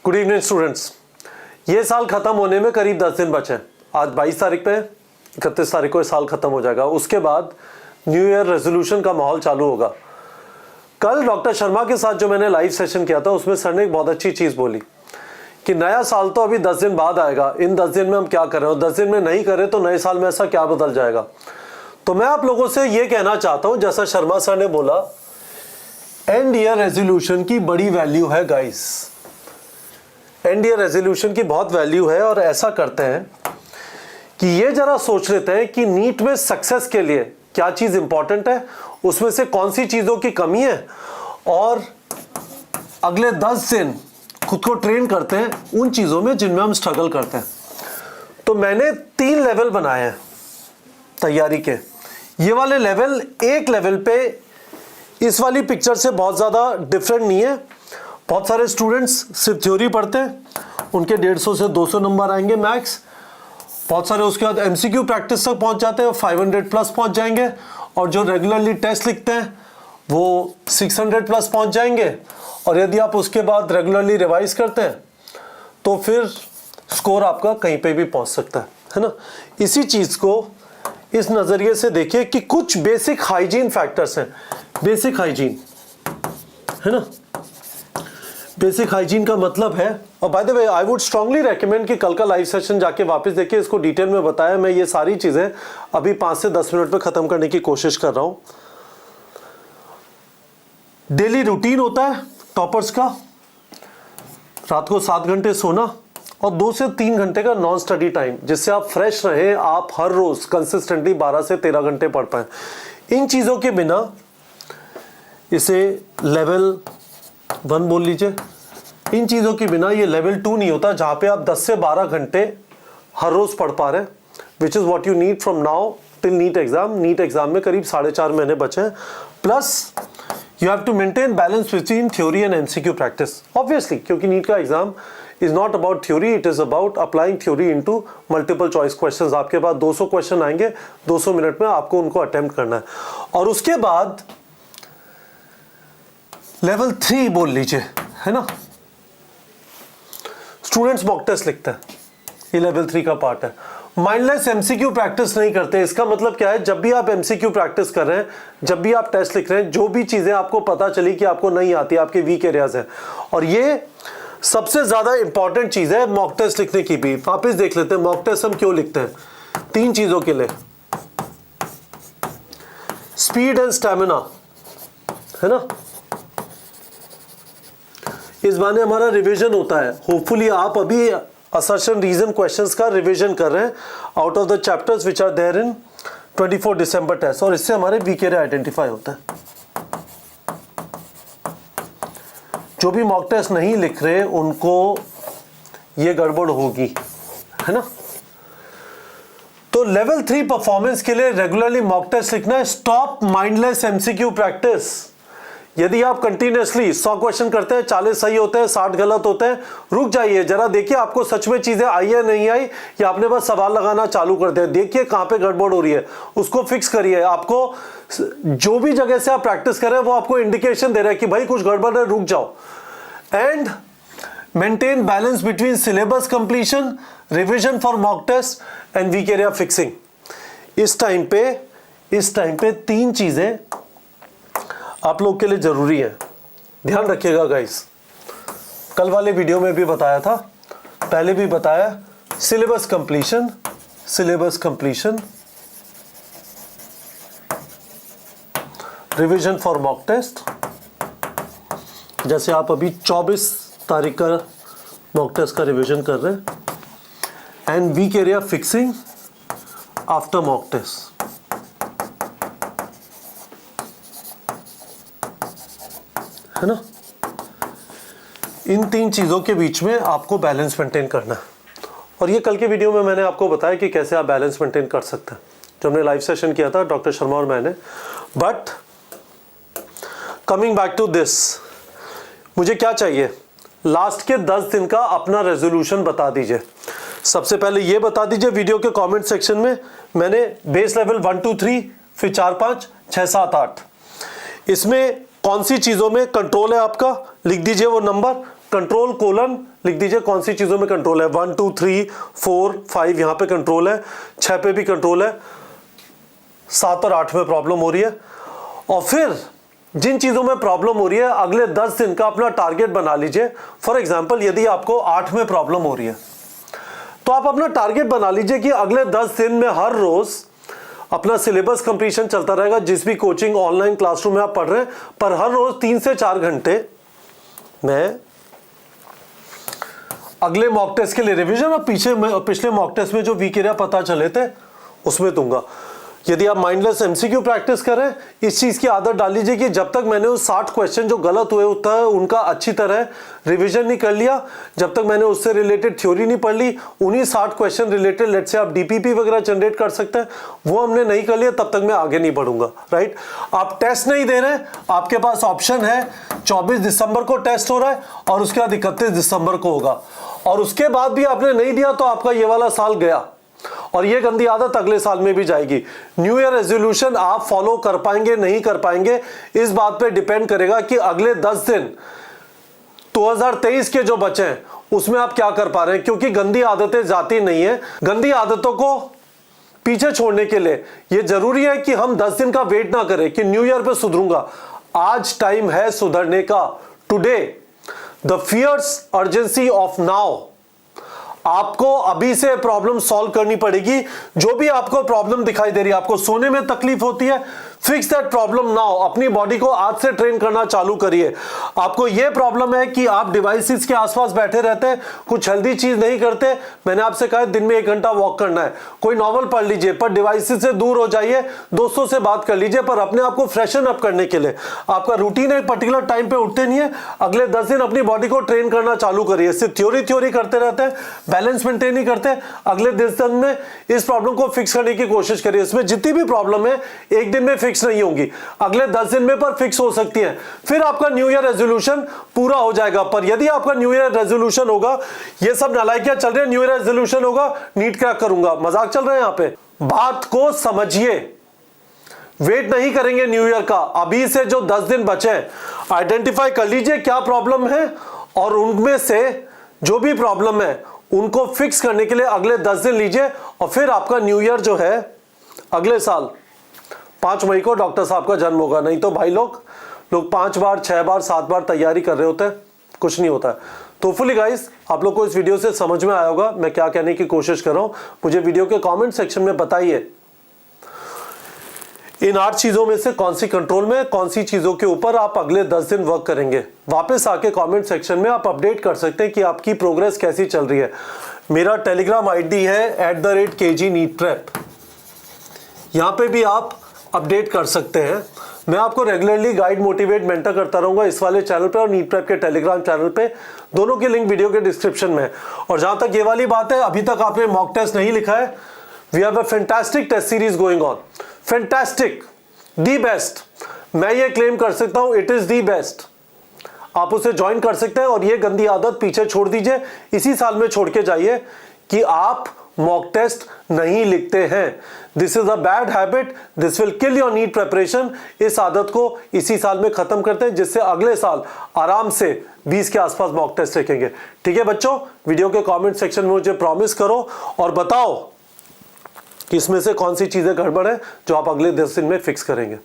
Good evening students. ये साल खत्म होने में करीब 10 दिन बचे हैं। आज 22 तारीख पे 31 तारीख को ये साल खत्म हो जाएगा। उसके बाद न्यू ईयर रेजोल्यूशन का माहौल चालू होगा। कल डॉक्टर शर्मा के साथ जो मैंने लाइव सेशन किया था उसमें सर ने एक बहुत अच्छी चीज़ बोली कि नया साल तो अभी 10 दिन बाद आएगा, इन 10 दिन में हम क्या करें और 10 दिन में नहीं करें तो नए साल में ऐसा क्या बदल जाएगा। तो मैं आप लोगों से ये कहना चाहता हूँ, जैसा शर्मा सर ने बोला, एंड ईयर रेजोल्यूशन की बड़ी वैल्यू है गाइस। एंड ईयर रेजोल्यूशन की बहुत वैल्यू है। और ऐसा करते हैं कि ये जरा सोच लेते हैं कि नीट में सक्सेस के लिए क्या चीज़ इंपॉर्टेंट है, उसमें से कौन सी चीज़ों की कमी है, और अगले 10 दिन खुद को ट्रेन करते हैं उन चीज़ों में जिनमें हम स्ट्रगल करते हैं। तो मैंने 3 लेवल बनाए हैं तैयारी के। ये वाले लेवल एक लेवल पे इस वाली पिक्चर से बहुत ज़्यादा डिफरेंट नहीं है। बहुत सारे स्टूडेंट्स सिर्फ थ्योरी पढ़ते हैं, उनके 150 से 200 नंबर आएंगे मैक्स। बहुत सारे उसके बाद एमसीक्यू प्रैक्टिस तक पहुंच जाते हैं, 500 प्लस पहुंच जाएंगे। और जो रेगुलरली टेस्ट लिखते हैं वो 600 प्लस पहुंच जाएंगे। और यदि आप उसके बाद रेगुलरली रिवाइज करते हैं तो फिर स्कोर आपका कहीं पे भी पहुंच सकता है ना। इसी चीज़ को इस नज़रिए से देखिए कि कुछ बेसिक हाइजीन फैक्टर्स हैं। बेसिक हाइजीन है ना। बेसिक हाइजीन का मतलब है, और by the way I would strongly recommend कि कल का लाइव सेशन जाके वापस देखिए, इसको डिटेल में बताया। मैं ये सारी चीज़ें अभी 5 से 10 मिनट में ख़त्म करने की कोशिश कर रहा हूँ। डेली रूटीन होता है टॉपर्स का, रात को 7 घंटे सोना और 2 से 3 घंटे का नॉन स्टडी टाइम, जिससे आप फ्रेश रहें, आप हर रोज़ कंसिस्टेंटली 12 से 13 घंटे पढ़ पाएँ। इन चीज़ों के बिना इसे लेवल 1 बोल लीजिए। इन चीज़ों के बिना ये लेवल 2 नहीं होता, जहाँ पे आप 10 से 12 घंटे हर रोज़ पढ़ पा रहे हैं, which is what you need from now till NEET exam. NEET exam में करीब 4.5 महीने बचे हैं। Plus you have to maintain balance between theory and MCQ practice, obviously, क्योंकि नीट का exam is not about theory, it is about applying theory into multiple choice questions. आपके पास 200 question आएंगे, 200 मिनट में आपको उनको अटेम्प्ट करना है। और उसके बाद लेवल 3 बोल लीजिए, है ना। स्टूडेंट्स मॉक टेस्ट लिखते हैं, ये लेवल 3 का पार्ट है। माइंडलेस एमसीक्यू प्रैक्टिस नहीं करते। इसका मतलब क्या है, जब भी आप एमसीक्यू प्रैक्टिस कर रहे हैं, जब भी आप टेस्ट लिख रहे हैं, जो भी चीजें आपको पता चली कि आपको नहीं आती, आपके वीक एरियाज हैं, और ये सबसे ज्यादा इंपॉर्टेंट चीज है मॉक टेस्ट लिखने की भी। वापस देख लेते हैं मॉक टेस्ट हम क्यों लिखते हैं। 3 चीजों के लिए, स्पीड एंड स्टैमिना, है ना। इस बहाने हमारा रिवीजन होता है। होपफुली आप अभी असर्शन रीजन क्वेश्चंस का रिवीजन कर रहे हैं out of the chapters which are there in 24 December test, और इससे हमारे वीक एरिया आइडेंटिफाई होता है। जो भी मॉक टेस्ट नहीं लिख रहे उनको ये गड़बड़ होगी, है ना। तो लेवल 3 परफॉर्मेंस के लिए रेगुलरली मॉक टेस्ट लिखना है। Stop mindless MCQ practice. यदि आप कंटिन्यूसली 100 क्वेश्चन करते हैं, 40 सही होते हैं, 60 गलत होते हैं, रुक जाइए जरा, देखिए आपको सच में चीजें आई है नहीं आई, या आपने बस सवाल लगाना चालू कर दिया। देखिए कहां पे गड़बड़ हो रही है, उसको फिक्स करिए। आपको जो भी जगह से आप प्रैक्टिस कर रहे हैं वो आपको इंडिकेशन दे रहा है कि भाई कुछ गड़बड़ है, रुक जाओ। And maintain balance between syllabus completion, revision for mock test and weak area fixing. इस टाइम पे 3 चीजें आप लोग के लिए जरूरी है। ध्यान रखिएगा गाइस, कल वाले वीडियो में भी बताया था, पहले भी बताया। Syllabus completion, revision for mock test, जैसे आप अभी 24 तारीख का मॉक टेस्ट का रिवीजन कर रहे हैं, and weak area fixing after mock test. है ना। इन 3 चीज़ों के बीच में आपको बैलेंस मेंटेन करना है। और ये कल के वीडियो में मैंने आपको बताया कि कैसे आप बैलेंस मेंटेन कर सकते हैं, जो हमने लाइव सेशन किया था डॉक्टर शर्मा और मैंने। But coming back to this, मुझे क्या चाहिए, लास्ट के 10 दिन का अपना रेजोल्यूशन बता दीजिए। सबसे पहले ये बता दीजिए वीडियो के कमेंट सेक्शन में, मैंने बेस लेवल 1 2 3 फिर 4 5 6 7 8, इसमें कौन सी चीज़ों में कंट्रोल है आपका, लिख दीजिए वो नंबर। कंट्रोल कोलन लिख दीजिए कौन सी चीजों में कंट्रोल है। 1 2 3 4 5 यहां पे कंट्रोल है, 6 पे भी कंट्रोल है, 7 और 8 में प्रॉब्लम हो रही है। और फिर जिन चीजों में प्रॉब्लम हो रही है अगले 10 दिन का अपना टारगेट बना लीजिए। फॉर एग्जांपल यदि आपको 8 में प्रॉब्लम हो रही है तो आप अपना टारगेट बना लीजिए कि अगले 10 दिन में हर रोज अपना सिलेबस कंप्लीशन चलता रहेगा। जिस भी कोचिंग ऑनलाइन क्लासरूम में आप पढ़ रहे हैं, पर हर रोज 3 से 4 घंटे मैं अगले मॉक टेस्ट के लिए रिवीजन और पिछले मॉक टेस्ट में जो वीक एरिया पता चले थे उसमें दूंगा। यदि आप माइंडलेस एमसीक्यू प्रैक्टिस करें, इस चीज की आदत डाल लीजिए कि जब तक मैंने उस 60 क्वेश्चन जो गलत हुए उनका अच्छी तरह रिवीजन नहीं कर लिया, जब तक मैंने उससे रिलेटेड थ्योरी नहीं पढ़ ली, उन्हीं 60 क्वेश्चन रिलेटेड लेट से आप डीपीपी वगैरह जनरेट कर सकते हैं, वो हमने नहीं कर लिया, तब तक मैं आगे नहीं बढ़ूंगा। राइट, आप टेस्ट नहीं दे रहे, आपके पास ऑप्शन है 24 दिसंबर को टेस्ट हो रहा है और उसके बाद 31 दिसंबर को होगा, और उसके बाद भी आपने नहीं दिया तो आपका ये वाला साल गया और ये गंदी आदत अगले साल में भी जाएगी। न्यू ईयर रेजोल्यूशन आप फॉलो कर पाएंगे नहीं कर पाएंगे इस बात पे डिपेंड करेगा कि अगले 10 दिन 2023 के जो बचे हैं उसमें आप क्या कर पा रहे हैं, क्योंकि गंदी आदतें जाती नहीं है। गंदी आदतों को पीछे छोड़ने के लिए ये जरूरी है कि हम 10 दिन का वेट ना करें कि न्यू ईयर पे सुधरूंगा। आज टाइम है सुधरने का। Today the fierce urgency of now. आपको अभी से प्रॉब्लम सॉल्व करनी पड़ेगी। जो भी आपको प्रॉब्लम दिखाई दे रही है, आपको सोने में तकलीफ होती है, फिक्स दैट प्रॉब्लम नाउ। अपनी बॉडी को आज से ट्रेन करना चालू करिए। आपको यह प्रॉब्लम है कि आप डिवाइसेस के आसपास बैठे रहते हैं, कुछ हेल्दी चीज नहीं करते, मैंने आपसे कहा दिन में 1 घंटा वॉक करना है, कोई नॉवल पढ़ लीजिए, पर डिवाइसेस से दूर हो जाइए, दोस्तों से बात कर लीजिए, पर अपने आप को फ्रेशन अप करने के लिए आपका रूटीन एक पर्टिकुलर टाइम पे उठते नहीं है। अगले 10 दिन अपनी बॉडी को ट्रेन करना चालू करिए। सिर्फ थ्योरी करते रहते हैं, बैलेंस मेंटेन नहीं करते। अगले 10 दिन में इस प्रॉब्लम को फिक्स करने की कोशिश करिए। इसमें जितनी भी प्रॉब्लम है एक दिन में फिक्स नहीं होंगी, अगले 10 दिन में पर फिक्स हो सकती है। फिर आपका न्यू ईयर रेजोल्यूशन पूरा हो जाएगा। पर यदि आपका न्यू ईयर रेजोल्यूशन होगा, ये सब नालायकियां चल रही है, न्यू ईयर रेजोल्यूशन होगा नीट क्रैक करूंगा, मजाक चल रहा है यहां पे। बात को समझिए, वेट नहीं करेंगे न्यू ईयर का। अभी से जो 10 दिन बचे हैं आइडेंटिफाई कर लीजिए क्या प्रॉब्लम है, और उनमें से जो भी प्रॉब्लम है उनको फिक्स करने के लिए अगले 10 दिन लीजिए। और फिर आपका न्यू ईयर जो है अगले साल 5 मई को डॉक्टर साहब का जन्म होगा। नहीं तो भाई लोग 5 बार 6 बार 7 बार तैयारी कर रहे होते हैं, कुछ नहीं होता है। तो फुली गाइस, आप लोग को इस वीडियो से समझ में आया होगा मैं क्या कहने की कोशिश कर रहा हूं। मुझे वीडियो के कमेंट सेक्शन में बताइए इन 8 चीजों में से कौन सी कंट्रोल में, कौन सी चीजों के ऊपर आप अगले 10 दिन वर्क करेंगे। वापस आके कमेंट सेक्शन में आप अपडेट कर सकते हैं कि आपकी प्रोग्रेस कैसी चल रही है। मेरा टेलीग्राम आईडी है @KGNeetPrep, यहां पे भी आप अपडेट कर सकते हैं। मैं आपको रेगुलरली गाइड, मोटिवेट, मेंटर करता रहूंगा इस वाले चैनल पे और नीट प्रेप के टेलीग्राम चैनल पे। दोनों की लिंक वीडियो के डिस्क्रिप्शन में। और जहां तक ये वाली बात है, अभी तक आपने मॉक टेस्ट नहीं लिखा है, we have a fantastic test series going on. Fantastic, the best, मैं ये क्लेम कर सकता हूं, इट इज दी बेस्ट। आप उसे ज्वाइन कर सकते हैं और ये गंदी आदत पीछे छोड़ दीजिए। इसी साल में छोड़ के जाइए कि आप मॉक टेस्ट नहीं लिखते हैं। This is a bad habit, this will kill your NEET preparation. इस आदत को इसी साल में खत्म करते हैं, जिससे अगले साल आराम से 20 के आसपास मॉक टेस्ट लिखेंगे। ठीक है बच्चों, वीडियो के कमेंट सेक्शन में मुझे प्रॉमिस करो और बताओ कि इसमें से कौन सी चीजें गड़बड़ है जो आप अगले 10 दिन में फिक्स करेंगे।